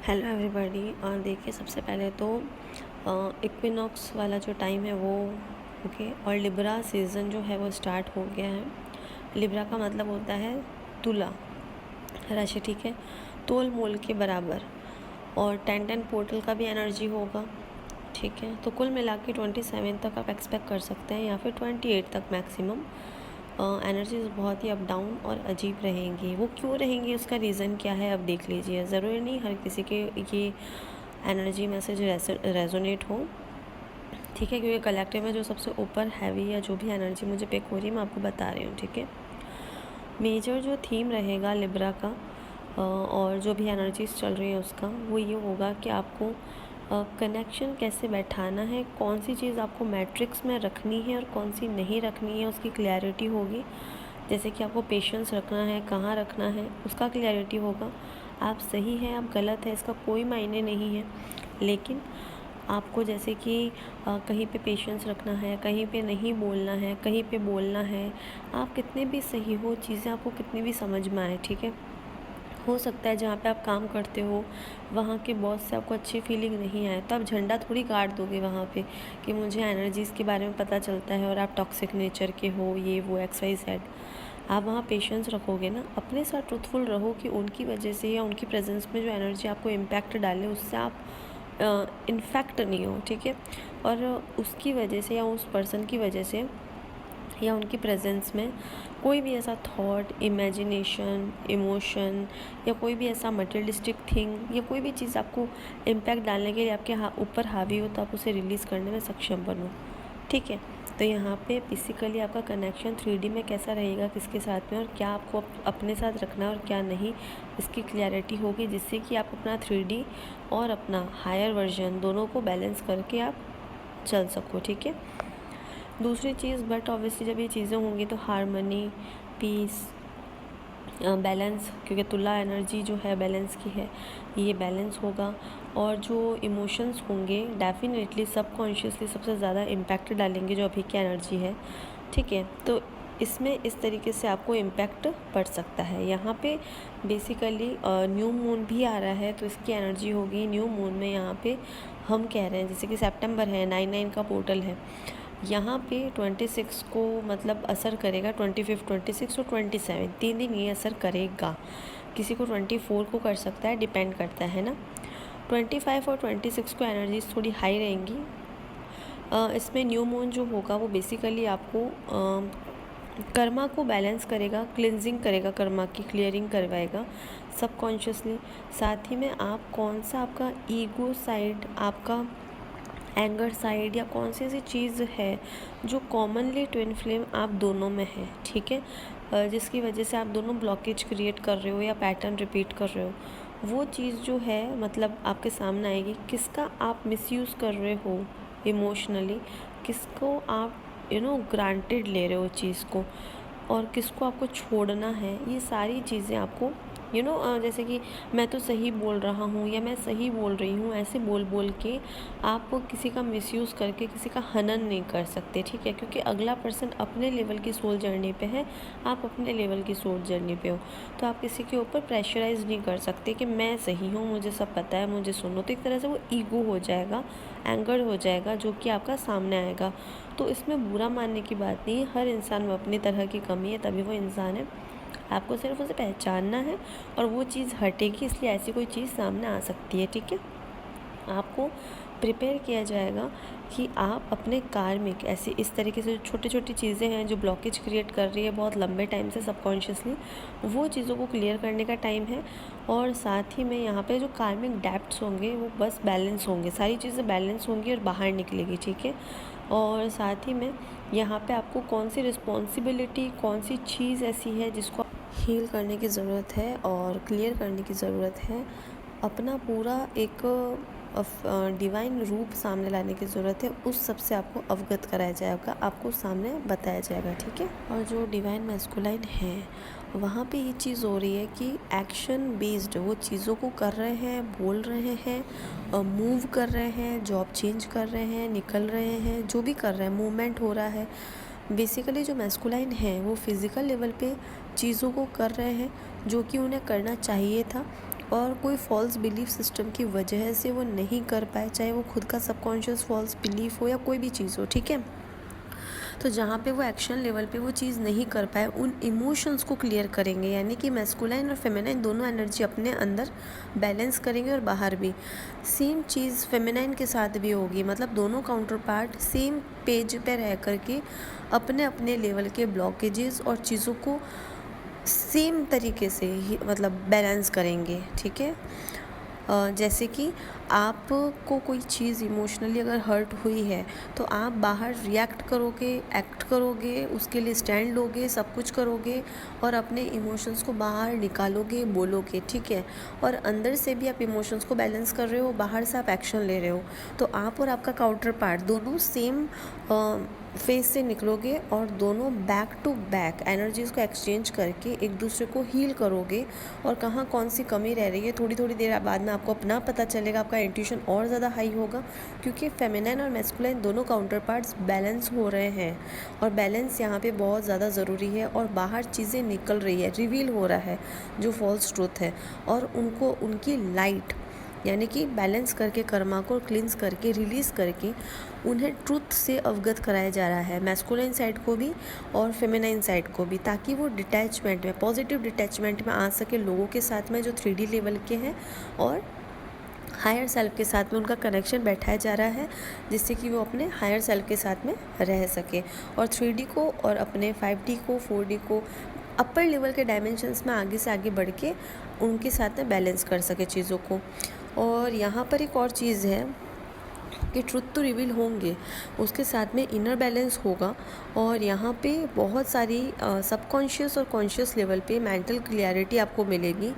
Hello everybody. देखिए, सबसे पहले तो इक्विनॉक्स वाला जो टाइम है वो ओके, और लिब्रा सीज़न जो है वो स्टार्ट हो गया है। लिब्रा का मतलब होता है तुला राशि, ठीक है, तोल मोल के बराबर। और 10-10 पोर्टल का भी एनर्जी होगा, ठीक है। तो कुल मिला के 27 तक आप एक्सपेक्ट कर सकते हैं, या फिर 28 तक मैक्सिमम। एनर्जीज बहुत ही अप डाउन और अजीब रहेंगी। वो क्यों रहेंगी, उसका रीज़न क्या है, अब देख लीजिए। ज़रूरी नहीं हर किसी के ये एनर्जी मैसेज रेजोनेट हो, ठीक है, क्योंकि कलेक्टिव में जो सबसे ऊपर हैवी या जो भी एनर्जी मुझे पिक हो रही है मैं आपको बता रही हूँ, ठीक है। मेजर जो थीम रहेगा लिब्रा का और जो भी एनर्जीज चल रही है उसका, वो ये होगा कि आपको कनेक्शन कैसे बैठाना है, कौन सी चीज़ आपको मैट्रिक्स में रखनी है और कौन सी नहीं रखनी है, उसकी क्लैरिटी होगी। जैसे कि आपको पेशेंस रखना है, कहाँ रखना है, उसका क्लैरिटी होगा। आप सही हैं, आप गलत है, इसका कोई मायने नहीं है। लेकिन आपको जैसे कि कहीं पे पेशेंस रखना है, कहीं पे नहीं बोलना है, कहीं पे बोलना है। आप कितने भी सही हो, चीज़ें आपको कितनी भी समझ में आए, ठीक है। हो सकता है जहाँ पे आप काम करते हो वहाँ के बॉस से आपको अच्छी फीलिंग नहीं आए, तो आप झंडा थोड़ी गाड़ दोगे वहाँ पे कि मुझे एनर्जीज़ के बारे में पता चलता है और आप टॉक्सिक नेचर के हो, ये वो XYZ। आप वहाँ पेशेंस रखोगे ना, अपने साथ ट्रूथफुल रहो कि उनकी वजह से या उनकी प्रेजेंस में जो एनर्जी आपको इम्पैक्ट डाले उससे आप इन्फेक्ट नहीं हो, ठीक है। और उसकी वजह से या उस पर्सन की वजह से या उनकी प्रेजेंस में कोई भी ऐसा थॉट, इमेजिनेशन, इमोशन या कोई भी ऐसा मटेरियलिस्टिक थिंग या कोई भी चीज़ आपको इम्पैक्ट डालने के लिए आपके ऊपर हावी हो, तो आप उसे रिलीज़ करने में सक्षम बनो, ठीक है। तो यहाँ पे बेसिकली आपका कनेक्शन 3D में कैसा रहेगा, किसके साथ में, और क्या आपको अपने साथ रखना है और क्या नहीं, इसकी क्लैरिटी होगी, जिससे कि आप अपना 3D और अपना हायर वर्जन दोनों को बैलेंस करके आप चल सको, ठीक है। दूसरी चीज़, बट ऑब्वियसली जब ये चीज़ें होंगी तो हारमनी, पीस, बैलेंस, क्योंकि तुला एनर्जी जो है बैलेंस की है, ये बैलेंस होगा। और जो इमोशंस होंगे डेफिनेटली सबकॉन्शियसली सबसे ज़्यादा इम्पैक्ट डालेंगे जो अभी की एनर्जी है, ठीक है। तो इसमें इस तरीके से आपको इम्पैक्ट पड़ सकता है। यहाँ पे बेसिकली न्यू मून भी आ रहा है, तो इसकी एनर्जी होगी न्यू मून में। यहाँ पे हम कह रहे हैं जैसे कि सितंबर है, 9/9 का पोर्टल है, यहाँ पे 26 को मतलब असर करेगा, 25, 26 और 27 3 दिन ये असर करेगा। किसी को 24 को कर सकता है, डिपेंड करता है ना। 25 और 26 को एनर्जीज थोड़ी हाई रहेंगी। इसमें न्यू मून जो होगा वो बेसिकली आपको कर्मा को बैलेंस करेगा, क्लिनजिंग करेगा, कर्मा की क्लियरिंग करवाएगा सबकॉन्शियसली। साथ ही में आप कौन सा आपका ईगो साइड, आपका एंगर साइड, या कौन सी ऐसी चीज़ है जो कॉमनली ट्विन फ्लेम आप दोनों में है, ठीक है, जिसकी वजह से आप दोनों ब्लॉकेज क्रिएट कर रहे हो या पैटर्न रिपीट कर रहे हो, वो चीज़ जो है मतलब आपके सामने आएगी। किसका आप मिसयूज़ कर रहे हो इमोशनली, किसको आप ग्रांटेड ले रहे हो चीज़ को, और किसको आपको छोड़ना है, ये सारी चीज़ें आपको जैसे कि मैं तो सही बोल रहा हूँ या मैं सही बोल रही हूँ, ऐसे बोल बोल के आप किसी का मिसयूज़ करके किसी का हनन नहीं कर सकते, ठीक है। क्योंकि अगला पर्सन अपने लेवल की सोल जर्नी पे है, आप अपने लेवल की सोल जर्नी पे हो, तो आप किसी के ऊपर प्रेशराइज नहीं कर सकते कि मैं सही हूँ, मुझे सब पता है, मुझे सुनो। तो एक तरह से वो ईगो हो जाएगा, एंगर हो जाएगा, जो कि आपका सामने आएगा। तो इसमें बुरा मानने की बात नहीं है, हर इंसान में अपनी तरह की कमी है, तभी वो इंसान है। आपको सिर्फ उसे पहचानना है और वो चीज़ हटेगी, इसलिए ऐसी कोई चीज़ सामने आ सकती है, ठीक है। आपको प्रिपेयर किया जाएगा कि आप अपने कार्मिक ऐसी इस तरीके से जो छोटी छोटी चीज़ें हैं जो ब्लॉकेज क्रिएट कर रही है बहुत लंबे टाइम से सबकॉन्शियसली, वो चीज़ों को क्लियर करने का टाइम है। और साथ ही में यहाँ पे जो कार्मिक डेप्ट्स होंगे वो बस बैलेंस होंगे, सारी चीज़ें बैलेंस होंगी और बाहर निकलेगी, ठीक है। और साथ ही में यहाँ पे आपको कौन सी रिस्पॉन्सिबिलिटी, कौन सी चीज़ ऐसी है जिसको हील करने की ज़रूरत है और क्लियर करने की ज़रूरत है, अपना पूरा एक डिवाइन रूप सामने लाने की ज़रूरत है, उस सब से आपको अवगत कराया जाएगा, आपको सामने बताया जाएगा, ठीक है। और जो डिवाइन मैस्कुलाइन है वहाँ पे ये चीज़ हो रही है कि एक्शन बेस्ड वो चीज़ों को कर रहे हैं, बोल रहे हैं, मूव कर रहे हैं, जॉब चेंज कर रहे हैं, निकल रहे हैं, जो भी कर रहे हैं, मूवमेंट हो रहा है। बेसिकली जो मैस्कुलाइन है वो फिज़िकल लेवल पे चीज़ों को कर रहे हैं जो कि उन्हें करना चाहिए था, और कोई फॉल्स बिलीफ सिस्टम की वजह से वो नहीं कर पाए, चाहे वो खुद का सबकॉन्शियस फॉल्स बिलीफ हो या कोई भी चीज़ हो, ठीक है। तो जहाँ पे वो एक्शन लेवल पे वो चीज़ नहीं कर पाए, उन इमोशंस को क्लियर करेंगे, यानी कि मैस्कुलाइन और फेमिनाइन दोनों एनर्जी अपने अंदर बैलेंस करेंगे और बाहर भी। सेम चीज़ फेमिनाइन के साथ भी होगी, मतलब दोनों काउंटर पार्ट सेम पेज पे रह करके अपने अपने लेवल के ब्लॉकेजेस और चीज़ों को सेम तरीके से ही मतलब बैलेंस करेंगे, ठीक है। जैसे कि आपको कोई चीज़ इमोशनली अगर हर्ट हुई है तो आप बाहर रिएक्ट करोगे, एक्ट करोगे, उसके लिए स्टैंड लोगे, सब कुछ करोगे और अपने इमोशंस को बाहर निकालोगे, बोलोगे, ठीक है। और अंदर से भी आप इमोशंस को बैलेंस कर रहे हो, बाहर से आप एक्शन ले रहे हो, तो आप और आपका काउंटर पार्ट दोनों सेम फेस से निकलोगे और दोनों बैक टू बैक एनर्जीज़ को एक्सचेंज करके एक दूसरे को हील करोगे। और कहाँ कौन सी कमी रह रही है थोड़ी थोड़ी देर बाद में आपको अपना पता चलेगा, आपका इंट्यूशन और ज़्यादा हाई होगा, क्योंकि फेमिनाइन और मैस्कुलाइन दोनों काउंटर पार्ट्स बैलेंस हो रहे हैं और बैलेंस यहाँ पे बहुत ज़्यादा ज़रूरी है। और बाहर चीज़ें निकल रही है, रिवील हो रहा है जो फॉल्स ट्रूथ है, और उनको उनकी लाइट यानी कि बैलेंस करके कर्मा को क्लींस करके रिलीज़ करके उन्हें ट्रुथ से अवगत कराया जा रहा है, मैस्कुलाइन साइड को भी और फेमिनाइन साइड को भी, ताकि वो डिटैचमेंट में, पॉजिटिव डिटैचमेंट में आ सके लोगों के साथ में जो 3D लेवल के हैं, और हायर सेल्फ के साथ में उनका कनेक्शन बैठाया जा रहा है, जिससे कि वो अपने हायर सेल्फ के साथ में रह सके और 3D को और अपने 5D को 4D को अपर लेवल के डायमेंशंस में आगे से आगे बढ़ के उनके साथ में बैलेंस कर सके चीज़ों को। और यहाँ पर एक और चीज़ है कि ट्रुथ तो रिवील होंगे, उसके साथ में इनर बैलेंस होगा, और यहाँ पे बहुत सारी सबकॉन्शियस और कॉन्शियस लेवल पे मेंटल क्लियरिटी आपको मिलेगी।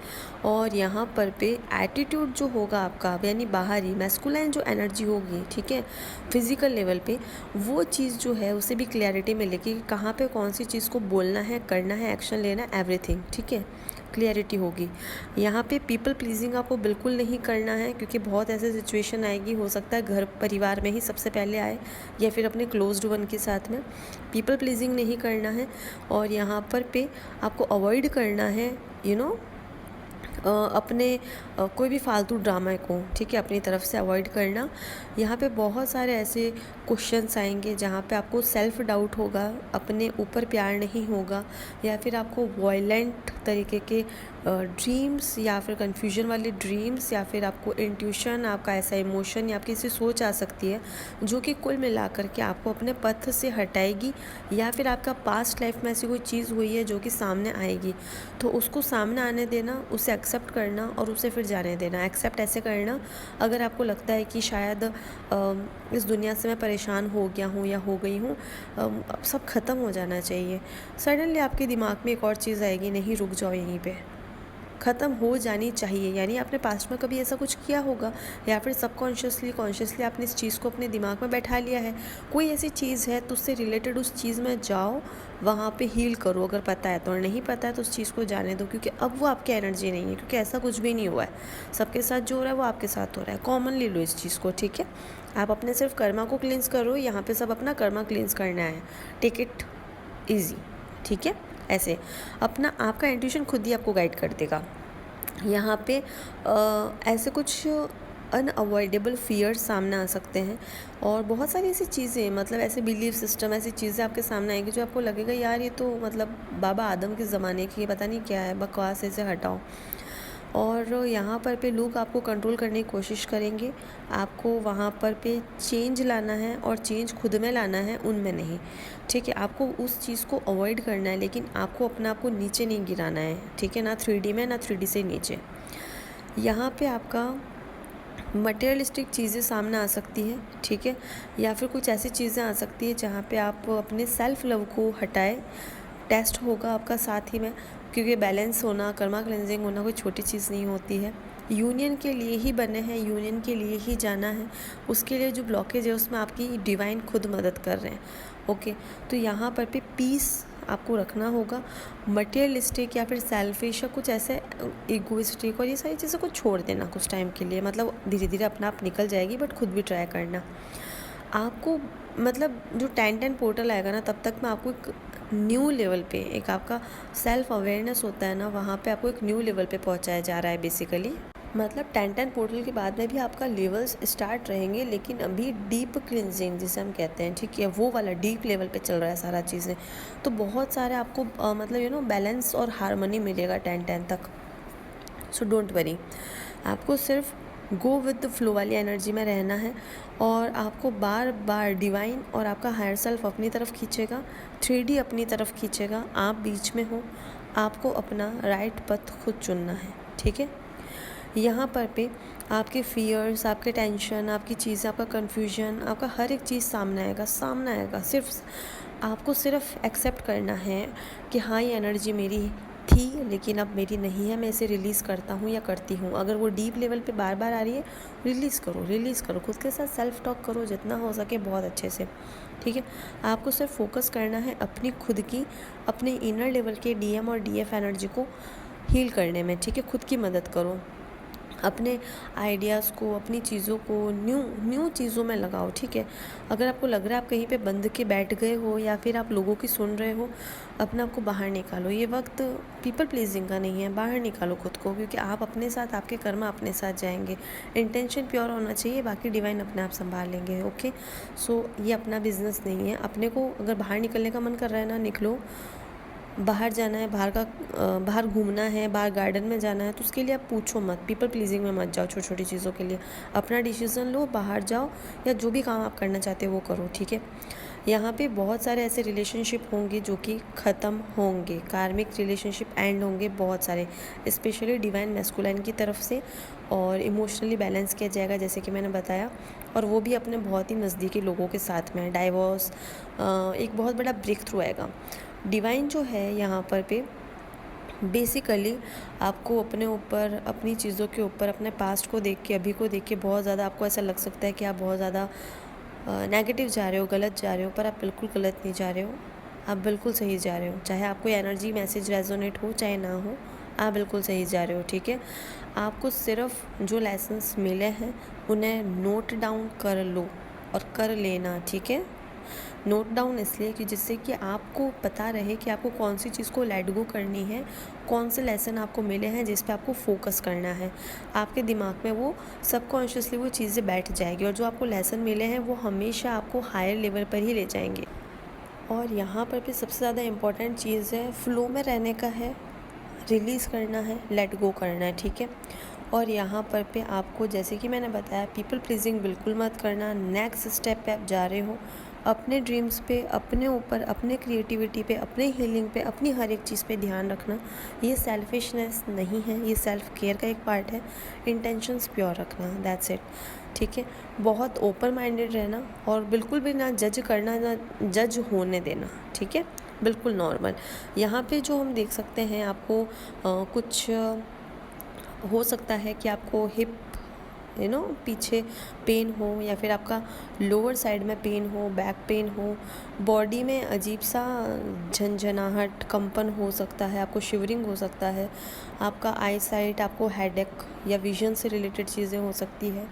और यहाँ पर पे एटीट्यूड जो होगा आपका, यानी बाहरी मैस्कुलाइन जो एनर्जी होगी, ठीक है, फिजिकल लेवल पे वो चीज़ जो है उसे भी क्लियरिटी मिलेगी, कहाँ पे कौन सी चीज़ को बोलना है, करना है, एक्शन लेना है, एवरीथिंग, ठीक है, क्लियरिटी होगी। यहाँ पे पीपल प्लीजिंग आपको बिल्कुल नहीं करना है, क्योंकि बहुत ऐसे सिचुएशन आएगी, हो सकता है घर परिवार में ही सबसे पहले आए या फिर अपने क्लोज्ड वन के साथ में। पीपल प्लीजिंग नहीं करना है, और यहाँ पर पे आपको अवॉइड करना है अपने कोई भी फालतू ड्रामा को, ठीक है, अपनी तरफ से अवॉइड करना। यहाँ पे बहुत सारे ऐसे क्वेश्चंस आएंगे जहाँ पे आपको सेल्फ डाउट होगा, अपने ऊपर प्यार नहीं होगा, या फिर आपको वॉयलेंट तरीके के ड्रीम्स या फिर कन्फ्यूजन वाले ड्रीम्स, या फिर आपको इंट्यूशन, आपका ऐसा इमोशन या आपकी ऐसी सोच आ सकती है जो कि कुल मिला कर के आपको अपने पथ से हटाएगी, या फिर आपका पास्ट लाइफ में ऐसी कोई चीज़ हुई है जो कि सामने आएगी, तो उसको सामने आने देना, उसे एक्सेप्ट करना और उसे फिर जाने देना। एक्सेप्ट ऐसे करना, अगर आपको लगता है कि शायद इस दुनिया से मैं परेशान हो गया हूँ या हो गई हूँ, अब सब ख़त्म हो जाना चाहिए, सडनली आपके दिमाग में एक और चीज़ आएगी, नहीं रुक जाओ यहीं पे, ख़त्म हो जानी चाहिए। यानी आपने पास्ट में कभी ऐसा कुछ किया होगा, या फिर सबकॉन्शियसली कॉन्शियसली आपने इस चीज़ को अपने दिमाग में बैठा लिया है, कोई ऐसी चीज़ है तो उससे रिलेटेड उस चीज़ में जाओ, वहाँ पे हील करो अगर पता है तो, और नहीं पता है तो उस चीज़ को जाने दो, क्योंकि अब वो आपकी एनर्जी नहीं है, क्योंकि ऐसा कुछ भी नहीं हुआ है, सबके साथ जो हो रहा है वो आपके साथ हो रहा है, कॉमनली लो इस चीज़ को, ठीक है। आप अपने सिर्फ कर्मा को क्लींस करो, यहाँ पे सब अपना कर्मा क्लींस करना है, टेक इट ईजी, ठीक है। ऐसे अपना आपका इंट्यूशन खुद ही आपको गाइड कर देगा। यहाँ पे ऐसे कुछ अनअवॉइडेबल फियर्स सामने आ सकते हैं, और बहुत सारी ऐसी चीज़ें, मतलब ऐसे बिलीफ सिस्टम, ऐसी चीज़ें आपके सामने आएंगी जो आपको लगेगा यार ये तो मतलब बाबा आदम के ज़माने की, पता नहीं क्या है, बकवास, ऐसे हटाओ। और यहाँ पर पे लोग आपको कंट्रोल करने की कोशिश करेंगे, आपको वहाँ पर पे चेंज लाना है, और चेंज खुद में लाना है, उनमें नहीं, ठीक है। आपको उस चीज़ को अवॉइड करना है, लेकिन आपको अपने आप को नीचे नहीं गिराना है, ठीक है, ना 3D में, ना 3D से नीचे। यहाँ पे आपका मटेरियलिस्टिक चीज़ें सामने आ सकती हैं, ठीक है, या फिर कुछ ऐसी चीज़ें आ सकती है जहाँ पे आप अपने सेल्फ लव को हटाए, टेस्ट होगा आपका साथ ही में, क्योंकि बैलेंस होना, कर्मा क्लेंजिंग होना कोई छोटी चीज़ नहीं होती है। यूनियन के लिए ही बने हैं, यूनियन के लिए ही जाना है, उसके लिए जो ब्लॉकेज है उसमें आपकी डिवाइन खुद मदद कर रहे हैं, ओके। तो यहाँ पर भी पीस आपको रखना होगा, मटेरियलिस्टिक या फिर सेल्फिश या कुछ ऐसे इगोइस्टिक और ये सारी चीज़ों को छोड़ देना कुछ टाइम के लिए, मतलब धीरे धीरे अपना आप निकल जाएगी, बट खुद भी ट्राई करना। आपको मतलब जो 10-10 पोर्टल आएगा ना, तब तक मैं आपको एक न्यू लेवल पे, एक आपका सेल्फ अवेयरनेस होता है ना, वहाँ पे आपको एक न्यू लेवल पे पहुँचाया जा रहा है बेसिकली। मतलब 10-10 पोर्टल के बाद में भी आपका लेवल्स स्टार्ट रहेंगे, लेकिन अभी डीप क्लिनजिंग जिसे हम कहते हैं, ठीक है, वो वाला डीप लेवल पे चल रहा है सारा चीज़ें। तो बहुत सारे आपको मतलब बैलेंस और हारमोनी मिलेगा 10-10 तक। सो डोंट वरी, आपको सिर्फ गो विद द फ्लो वाली एनर्जी में रहना है, और आपको बार बार डिवाइन और आपका हायर सेल्फ अपनी तरफ खींचेगा, 3D अपनी तरफ खींचेगा, आप बीच में हो, आपको अपना राइट पथ खुद चुनना है, ठीक है। यहाँ पर पे आपके फियर्स, आपके टेंशन, आपकी चीज़ें, आपका कन्फ्यूजन, आपका हर एक चीज़ सामने आएगा। सिर्फ आपको सिर्फ एक्सेप्ट करना है कि हाँ, ये एनर्जी मेरी थी लेकिन अब मेरी नहीं है, मैं इसे रिलीज़ करता हूँ या करती हूँ। अगर वो डीप लेवल पे बार बार आ रही है, रिलीज़ करो, खुद के साथ सेल्फ टॉक करो जितना हो सके बहुत अच्छे से, ठीक है। आपको सिर्फ फोकस करना है अपनी खुद की, अपने इनर लेवल के DM और DF एनर्जी को हील करने में, ठीक है। खुद की मदद करो, अपने आइडियाज़ को, अपनी चीज़ों को न्यू चीज़ों में लगाओ, ठीक है। अगर आपको लग रहा है आप कहीं पे बंद के बैठ गए हो या फिर आप लोगों की सुन रहे हो, अपने आप को बाहर निकालो। ये वक्त पीपल प्लीजिंग का नहीं है, बाहर निकालो खुद को, क्योंकि आप अपने साथ, आपके कर्म अपने साथ जाएंगे। इंटेंशन प्योर होना चाहिए, बाकी डिवाइन अपने आप संभाल लेंगे, ओके। सो ये अपना बिजनेस नहीं है। अपने को अगर बाहर निकलने का मन कर रहा है ना, निकलो। बाहर जाना है, बाहर घूमना है, बाहर गार्डन में जाना है, तो उसके लिए आप पूछो मत, पीपल प्लीजिंग में मत जाओ। छोटी छोटी चीज़ों के लिए अपना डिसीज़न लो, बाहर जाओ, या जो भी काम आप करना चाहते हो वो करो, ठीक है। यहाँ पे बहुत सारे ऐसे रिलेशनशिप होंगे जो कि ख़त्म होंगे, कार्मिक रिलेशनशिप एंड होंगे बहुत सारे, स्पेशली डिवाइन मैस्कुलाइन की तरफ से, और इमोशनली बैलेंस किया जाएगा जैसे कि मैंने बताया, और वो भी अपने बहुत ही नज़दीकी लोगों के साथ में। डाइवोर्स एक बहुत बड़ा ब्रेक थ्रू आएगा। डिवाइन जो है यहाँ पर पे बेसिकली आपको अपने ऊपर, अपनी चीज़ों के ऊपर, अपने पास्ट को देख के, अभी को देख के बहुत ज़्यादा आपको ऐसा लग सकता है कि आप बहुत ज़्यादा नेगेटिव जा रहे हो, गलत जा रहे हो, पर आप बिल्कुल गलत नहीं जा रहे हो, आप बिल्कुल सही जा रहे हो। चाहे आपको एनर्जी मैसेज रेजोनेट हो चाहे ना हो, आप बिल्कुल सही जा रहे हो, ठीक है। आपको सिर्फ जो लेसन्स मिले हैं उन्हें नोट डाउन कर लो और कर लेना, ठीक है। नोट डाउन इसलिए कि जिससे कि आपको पता रहे कि आपको कौन सी चीज़ को लेट गो करनी है, कौन से लेसन आपको मिले हैं जिस पे आपको फोकस करना है। आपके दिमाग में वो सबकॉन्शियसली वो चीज़ें बैठ जाएगी, और जो आपको लेसन मिले हैं वो हमेशा आपको हायर लेवल पर ही ले जाएंगे। और यहाँ पर भी सबसे ज़्यादा इम्पॉर्टेंट चीज़ है, फ्लो में रहने का है, रिलीज़ करना है, लेट गो करना है, ठीक है। और यहाँ पर पे आपको, जैसे कि मैंने बताया, पीपल प्लीजिंग बिल्कुल मत करना। नेक्स्ट स्टेप पे आप जा रहे हो, अपने ड्रीम्स पे, अपने ऊपर, अपने क्रिएटिविटी पे, अपने हीलिंग पे, अपनी हर एक चीज़ पे ध्यान रखना। ये सेल्फिशनेस नहीं है, ये सेल्फ केयर का एक पार्ट है। इंटेंशंस प्योर रखना, दैट्स इट, ठीक है। बहुत ओपन माइंडेड रहना, और बिल्कुल भी ना जज करना, ना जज होने देना, ठीक है, बिल्कुल नॉर्मल। यहाँ पे जो हम देख सकते हैं, आपको कुछ हो सकता है कि आपको हिप पीछे पेन हो, या फिर आपका लोअर साइड में पेन हो, बैक पेन हो, बॉडी में अजीब सा झंझनाहट, कंपन हो सकता है, आपको शिवरिंग हो सकता है, आपका आई साइट, आपको हेडेक या विजन से रिलेटेड चीज़ें हो सकती है,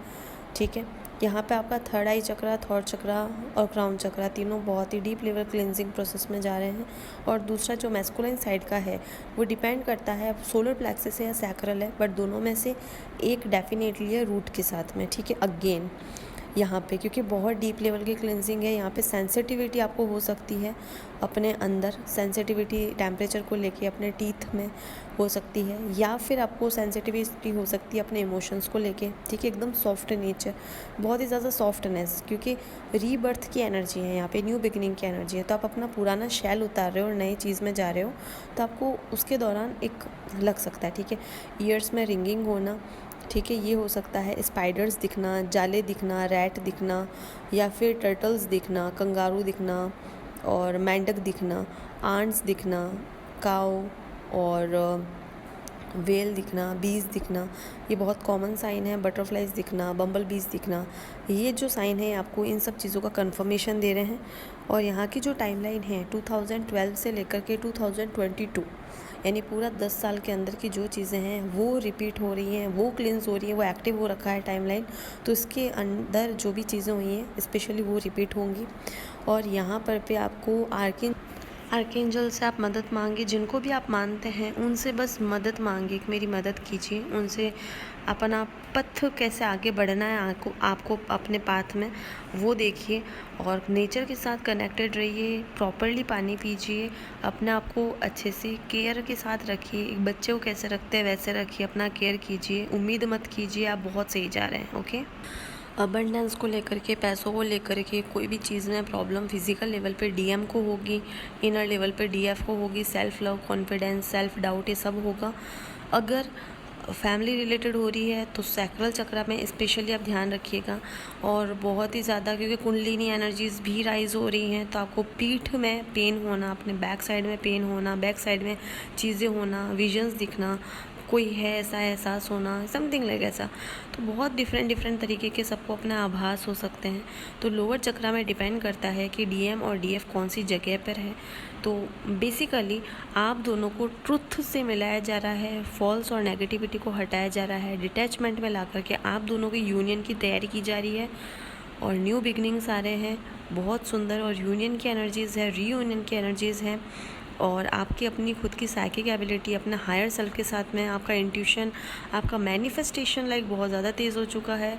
ठीक है। यहाँ पे आपका थर्ड आई चक्रा, थॉट चक्रा और क्राउन चक्रा तीनों बहुत ही डीप लेवल क्लिनजिंग प्रोसेस में जा रहे हैं। और दूसरा जो मैस्कुलाइन साइड का है वो डिपेंड करता है सोलर प्लेक्सस है या सैक्रल है, बट दोनों में से एक डेफिनेटली है रूट के साथ में, ठीक है। अगेन यहाँ पे क्योंकि बहुत डीप लेवल की क्लिनजिंग है, यहाँ पे सेंसिटिविटी आपको हो सकती है अपने अंदर, सेंसिटिविटी टेम्परेचर को लेके अपने टीथ में हो सकती है, या फिर आपको सेंसिटिविटी हो सकती है अपने इमोशंस को लेके, ठीक है। एकदम सॉफ्ट नेचर, बहुत ही ज़्यादा सॉफ्टनेस, क्योंकि रीबर्थ की एनर्जी है यहाँ पे, न्यू बिगिनिंग की एनर्जी है। तो आप अपना पुराना शैल उतार रहे हो और नई चीज़ में जा रहे हो, तो आपको उसके दौरान एक लग सकता है, ठीक है। ईयर्स में रिंगिंग होना, ठीक है, ये हो सकता है। स्पाइडर्स दिखना, जाले दिखना, रैट दिखना, या फिर टर्टल्स दिखना, कंगारू दिखना और मेंढक दिखना, आंट्स दिखना, काऊ और वेल दिखना, बीज दिखना, ये बहुत कॉमन साइन है। बटरफ्लाइज दिखना, बम्बल बीज दिखना, ये जो साइन है आपको इन सब चीज़ों का कंफर्मेशन दे रहे हैं। और यहाँ की जो टाइमलाइन है 2012 से लेकर के 2022, यानी पूरा 10 साल के अंदर की जो चीज़ें हैं वो रिपीट हो रही हैं, वो क्लिनस हो रही हैं, वो एक्टिव हो रखा है टाइमलाइन। तो इसके अंदर जो भी चीज़ें हुई हैं स्पेशली वो रिपीट होंगी। और यहाँ पर पे आपको आर्कएंजल से आप मदद मांगिए, जिनको भी आप मानते हैं उनसे बस मदद मांगिए कि मेरी मदद कीजिए। उनसे अपना पथ कैसे आगे बढ़ना है आपको अपने पाथ में वो देखिए, और नेचर के साथ कनेक्टेड रहिए, प्रॉपरली पानी पीजिए, अपने आप को अच्छे से केयर के साथ रखिए। एक बच्चे को कैसे रखते हैं वैसे रखिए, अपना केयर कीजिए, उम्मीद मत कीजिए आप बहुत सही जा रहे हैं। ओके, अबंडेंस को लेकर के, पैसों को लेकर के, कोई भी चीज़ में प्रॉब्लम फिजिकल लेवल पे डीएम को होगी, इनर लेवल पे डीएफ को होगी, self love, confidence, self doubt, ये सब होगा। अगर फैमिली रिलेटेड हो रही है तो सैक्रल चक्र में स्पेशली आप ध्यान रखिएगा। और बहुत ही ज़्यादा क्योंकि कुंडलिनी एनर्जीज भी राइज हो रही हैं, तो आपको पीठ में पेन होना, अपने बैक साइड में पेन होना, बैक साइड में चीज़ें होना, विजन्स दिखना, कोई है ऐसा एहसास होना, समथिंग लाइक ऐसा, तो बहुत डिफरेंट तरीके के सबको अपना आभास हो सकते हैं। तो लोअर चक्रा में डिपेंड करता है कि डीएम और डीएफ कौन सी जगह पर है। तो बेसिकली आप दोनों को ट्रुथ से मिलाया जा रहा है, फॉल्स और नेगेटिविटी को हटाया जा रहा है, डिटैचमेंट में ला करके आप दोनों की यूनियन की तैयारी की जा रही है, और न्यू बिगनिंग्स आ रहे हैं बहुत सुंदर, और यूनियन की एनर्जीज़ है, रीयूनियन की एनर्जीज़ हैं, और आपकी अपनी खुद की साइकिक एबिलिटी, अपने हायर सेल्फ के साथ में आपका इंट्यूशन, आपका मैनिफेस्टेशन लाइक बहुत ज़्यादा तेज़ हो चुका है।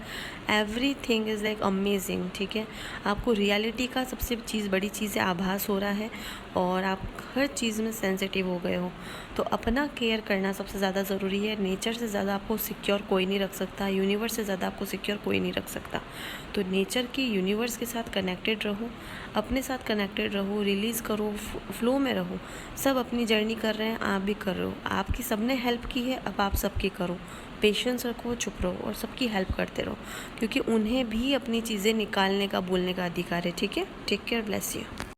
एवरीथिंग इज़ लाइक अमेजिंग, ठीक है। आपको रियलिटी का सबसे बड़ी चीज़ है आभास हो रहा है, और आप हर चीज़ में सेंसिटिव हो गए हो। तो अपना केयर करना सबसे ज़्यादा ज़रूरी है। नेचर से ज़्यादा आपको सिक्योर कोई नहीं रख सकता, यूनिवर्स से ज़्यादा आपको सिक्योर कोई नहीं रख सकता। तो नेचर की, यूनिवर्स के साथ कनेक्टेड रहो, अपने साथ कनेक्टेड रहो, रिलीज़ करो, फ्लो में रहो। सब अपनी जर्नी कर रहे हैं, आप भी कर रहे हो, आपकी सबने हेल्प की है, अब आप सबकी करो। पेशेंस रखो, चुप रहो, और सबकी हेल्प करते रहो, क्योंकि उन्हें भी अपनी चीज़ें निकालने का, बोलने का अधिकार है, ठीक है। Take care, bless you.